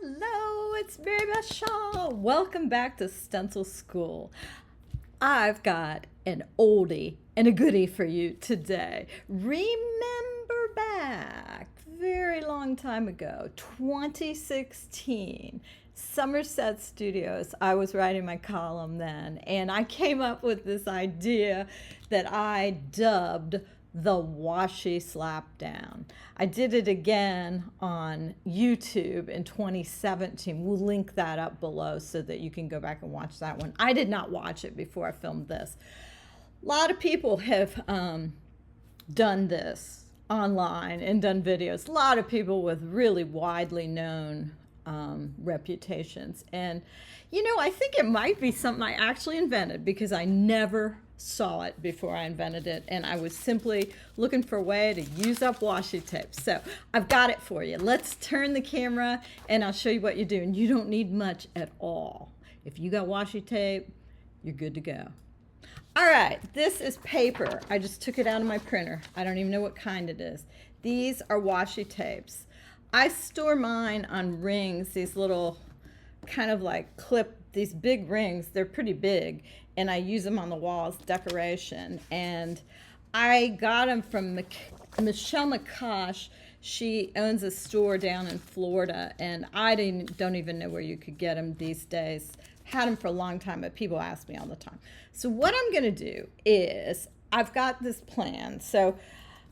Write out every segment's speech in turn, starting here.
Hello, it's Mary Beth Shaw. Welcome back to Stencil School. I've got an oldie and a goodie for you today. Remember back, very long time ago, 2016, Somerset Studios. I was writing my column then, and I came up with this idea that I dubbed the washi slapdown. I did it again on YouTube in 2017. We'll link that up below so that you can go back and watch that one. I did not watch it before I filmed this. A lot of people have done this online and done videos. A lot of people with really widely known reputations. And, you know, I think it might be something I actually invented because I never saw it before I invented it, and I was simply looking for a way to use up washi tape. So I've got it for you. Let's turn the camera and I'll show you what you do. And you don't need much at all. If you got washi tape, you're good to go. All right, this is paper. I just took it out of my printer. I don't even know what kind it is. These are washi tapes. I store mine on rings, these little kind of like clip, these big rings. They're pretty big, and I use them on the walls, decoration. And I got them from Michelle McCosh. She owns a store down in Florida, and I don't even know where you could get them these days. Had them for a long time, but people ask me all the time. So what I'm gonna do is, I've got this plan. So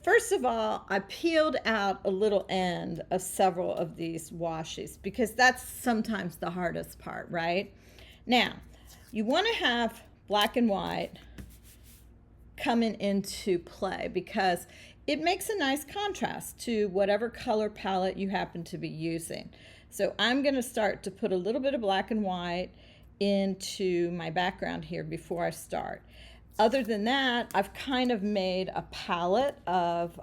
first of all, I peeled out a little end of several of these washes because that's sometimes the hardest part, right? Now, you want to have black and white coming into play because it makes a nice contrast to whatever color palette you happen to be using. So I'm going to start to put a little bit of black and white into my background here before I start. Other than that, I've kind of made a palette of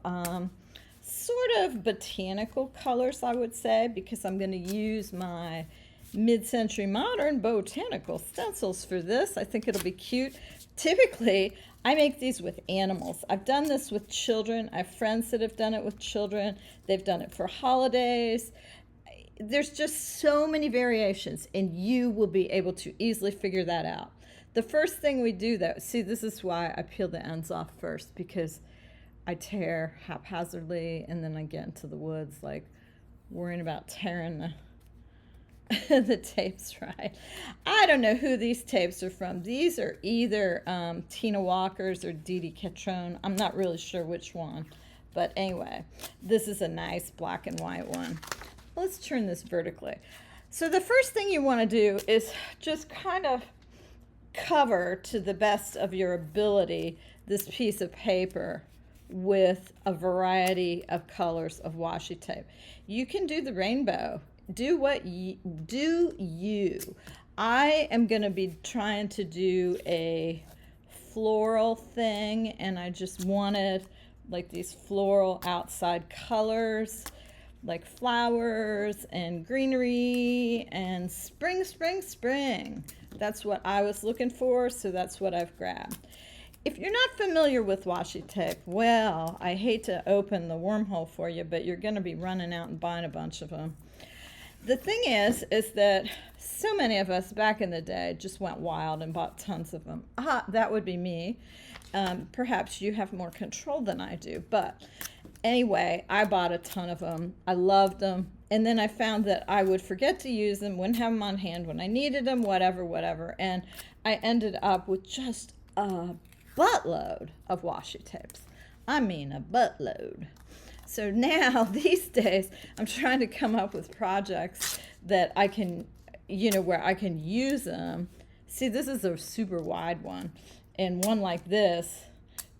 sort of botanical colors, I would say, because I'm going to use my mid-century modern botanical stencils for this. I think it'll be cute. Typically, I make these with animals. I've done this with children. I have friends that have done it with children. They've done it for holidays. There's just so many variations, and you will be able to easily figure that out. The first thing we do, though, see, this is why I peel the ends off first, because I tear haphazardly, and then I get into the woods, like worrying about tearing the tapes right. I don't know who these tapes are from. These are either Tina Walker's or Dee Dee Catrone. I'm not really sure which one. But anyway, this is a nice black and white one. Let's turn this vertically. So the first thing you want to do is just kind of cover to the best of your ability this piece of paper with a variety of colors of washi tape. You can do the rainbow. Do what you do. I am going to be trying to do a floral thing, and I just wanted like these floral outside colors, like flowers and greenery and spring, spring, spring. That's what I was looking for, so that's what I've grabbed. If you're not familiar with washi tape, well, I hate to open the wormhole for you, but you're going to be running out and buying a bunch of them. The thing is that so many of us back in the day just went wild and bought tons of them. That would be me. Perhaps you have more control than I do, but anyway, I bought a ton of them. I loved them. And then I found that I would forget to use them, wouldn't have them on hand when I needed them, whatever. And I ended up with just a buttload of washi tapes. I mean, a buttload. So now, these days, I'm trying to come up with projects that I can, you know, where I can use them. See, this is a super wide one, and one like this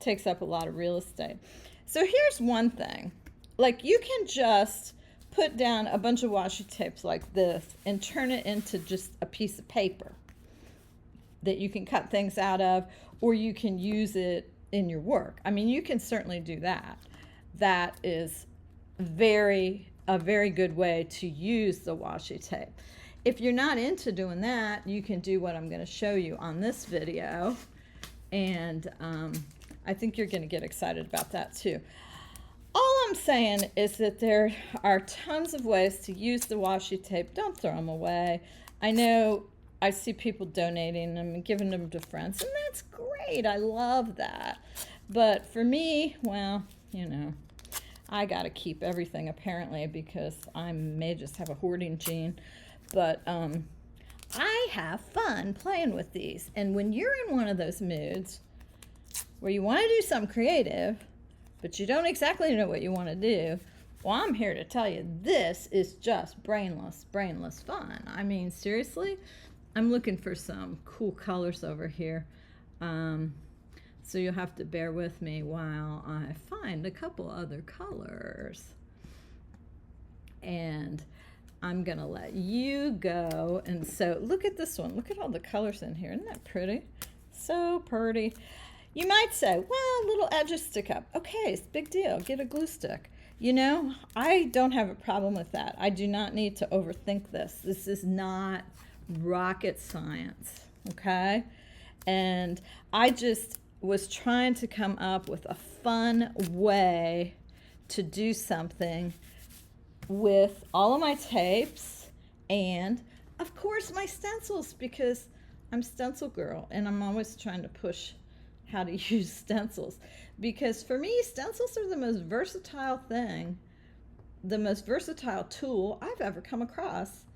takes up a lot of real estate. So here's one thing. Like, you can just put down a bunch of washi tapes like this and turn it into just a piece of paper that you can cut things out of, or you can use it in your work. I mean, you can certainly do that. That is a very good way to use the washi tape. If you're not into doing that, you can do what I'm going to show you on this video, and I think you're going to get excited about that too. All I'm saying is that there are tons of ways to use the washi tape. Don't throw them away. I know I see people donating them and giving them to friends, and that's great. I love that. But for me, well, you know, I got to keep everything apparently because I may just have a hoarding gene. But I have fun playing with these. And when you're in one of those moods where you want to do something creative, but you don't exactly know what you want to do, well, I'm here to tell you, this is just brainless fun. I mean, seriously, I'm looking for some cool colors over here. So you'll have to bear with me while I find a couple other colors. And I'm going to let you go. And so look at this one. Look at all the colors in here. Isn't that pretty? So pretty. You might say, well, little edges stick up. Okay, it's a big deal. Get a glue stick. You know, I don't have a problem with that. I do not need to overthink this. This is not rocket science, okay? And I just was trying to come up with a fun way to do something with all of my tapes and, of course, my stencils, because I'm Stencil Girl and I'm always trying to push how to use stencils, because for me, stencils are the most versatile thing, the most versatile tool I've ever come across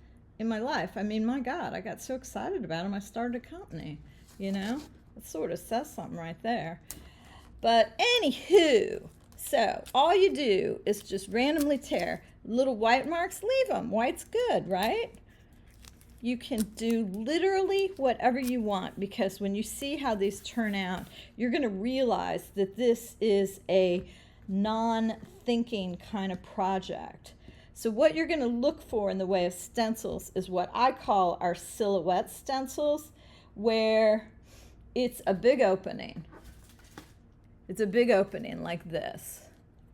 in my life. I mean, my God, I got so excited about them, I started a company, you know? It sort of says something right there. But anywho, so all you do is just randomly tear. Little white marks, leave them. White's good, right? You can do literally whatever you want, because when you see how these turn out, you're going to realize that this is a non-thinking kind of project. So what you're going to look for in the way of stencils is what I call our silhouette stencils, where it's a big opening. It's a big opening like this,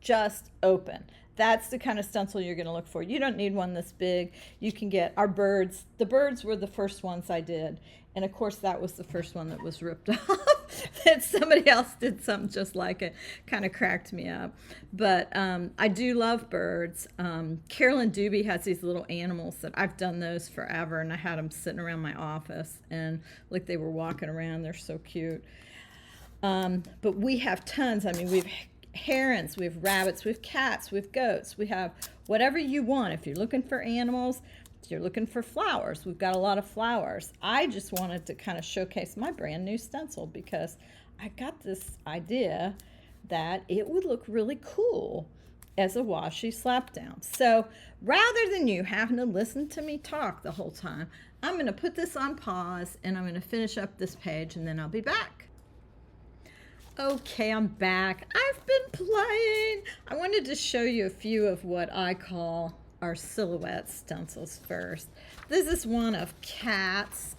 just open. That's the kind of stencil you're going to look for. You don't need one this big. You can get our birds. The birds were the first ones I did. And of course, that was the first one that was ripped off. That somebody else did something just like it. Kind of cracked me up. But I do love birds. Carolyn Doobie has these little animals that I've done those forever. And I had them sitting around my office. And like they were walking around. They're so cute. But we have tons. I mean, we've herons, we have rabbits, we have cats, we have goats, we have whatever you want. If you're looking for animals, if you're looking for flowers, we've got a lot of flowers. I just wanted to kind of showcase my brand new stencil because I got this idea that it would look really cool as a washi slap down. So rather than you having to listen to me talk the whole time, I'm going to put this on pause and I'm going to finish up this page and then I'll be back. Okay, I'm back. I've been playing. I wanted to show you a few of what I call our silhouette stencils first. This is one of cats.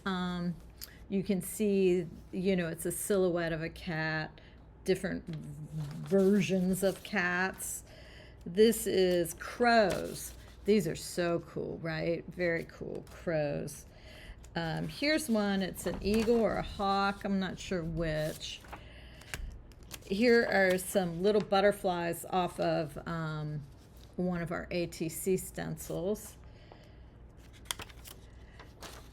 You can see, you know, it's a silhouette of a cat, different versions of cats. This is crows. These are so cool, right? Very cool, crows. Here's one. It's an eagle or a hawk. I'm not sure which. Here are some little butterflies off of one of our ATC stencils.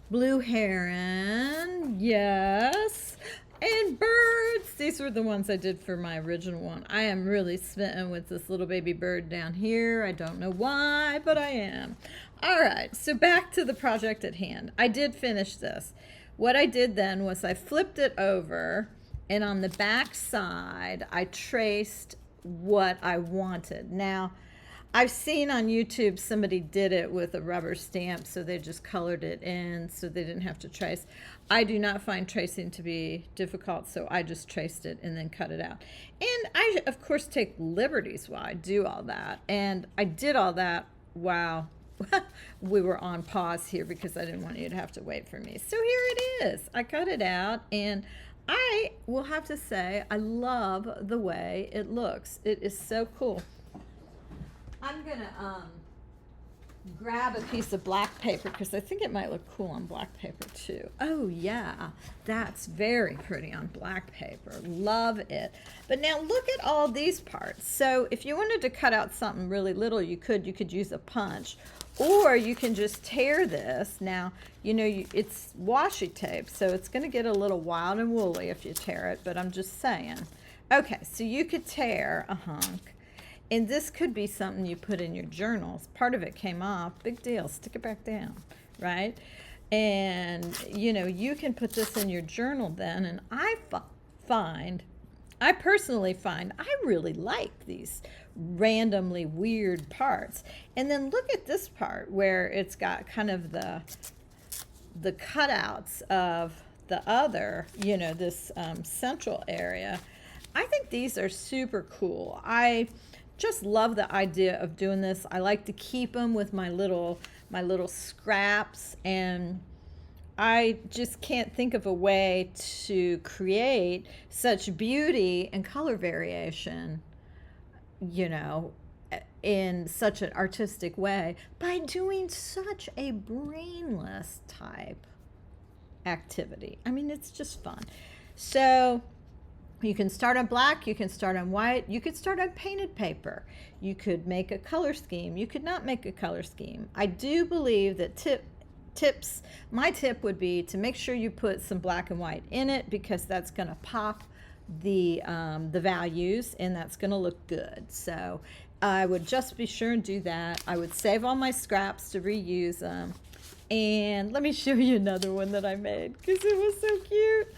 Blue heron, yes. And birds. These were the ones I did for my original one. I am really smitten with this little baby bird down here. I don't know why, but I am. All right, so back to the project at hand. I did finish this. What I did then was I flipped it over, and on the back side, I traced what I wanted. Now, I've seen on YouTube somebody did it with a rubber stamp, so they just colored it in so they didn't have to trace. I do not find tracing to be difficult, so I just traced it and then cut it out. And I, of course, take liberties while I do all that. And I did all that while we were on pause here because I didn't want you to have to wait for me. So here it is. I cut it out, and I will have to say I love the way it looks. It is so cool. I'm gonna grab a piece of black paper because I think it might look cool on black paper too. Oh yeah, that's very pretty on black paper. Love it. But now look at all these parts. So if you wanted to cut out something really little, you could use a punch, or you can just tear this. Now, you know, it's washi tape, so it's going to get a little wild and woolly if you tear it, but I'm just saying. Okay, so you could tear a hunk. And this could be something you put in your journals. Part of it came off. Big deal. Stick it back down, right? And, you know, you can put this in your journal then. And I personally find I really like these randomly weird parts. And then look at this part where it's got kind of the cutouts of the other, you know, this central area. I think these are super cool. I just love the idea of doing this. I like to keep them with my little scraps, and I just can't think of a way to create such beauty and color variation, you know, in such an artistic way by doing such a brainless type activity. I mean, it's just fun. So you can start on black, you can start on white, you could start on painted paper, you could make a color scheme, you could not make a color scheme. I do believe that tips, my tip would be to make sure you put some black and white in it, because that's going to pop the values, and that's going to look good. So I would just be sure and do that. I would save all my scraps to reuse them. And let me show you another one that I made because it was so cute.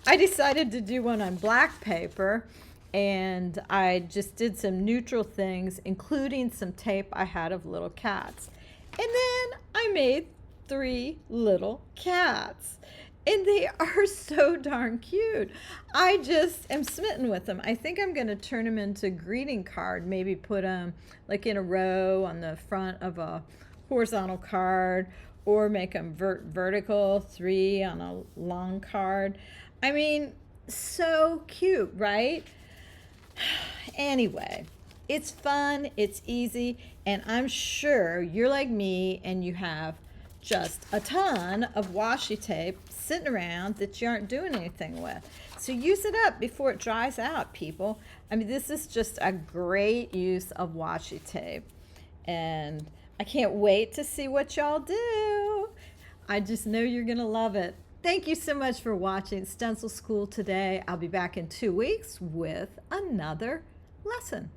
I decided to do one on black paper, and I just did some neutral things, including some tape I had of little cats. And then I made 3 little cats, and they are so darn cute. I just am smitten with them. I think I'm going to turn them into greeting card, maybe put them like in a row on the front of a horizontal card, or make them vertical, 3 on a long card. I mean, so cute, right? Anyway, it's fun, it's easy, and I'm sure you're like me and you have just a ton of washi tape sitting around that you aren't doing anything with. So use it up before it dries out, people. I mean, this is just a great use of washi tape, and I can't wait to see what y'all do. I just know you're gonna love it. Thank you so much for watching Stencil School today. I'll be back in 2 weeks with another lesson.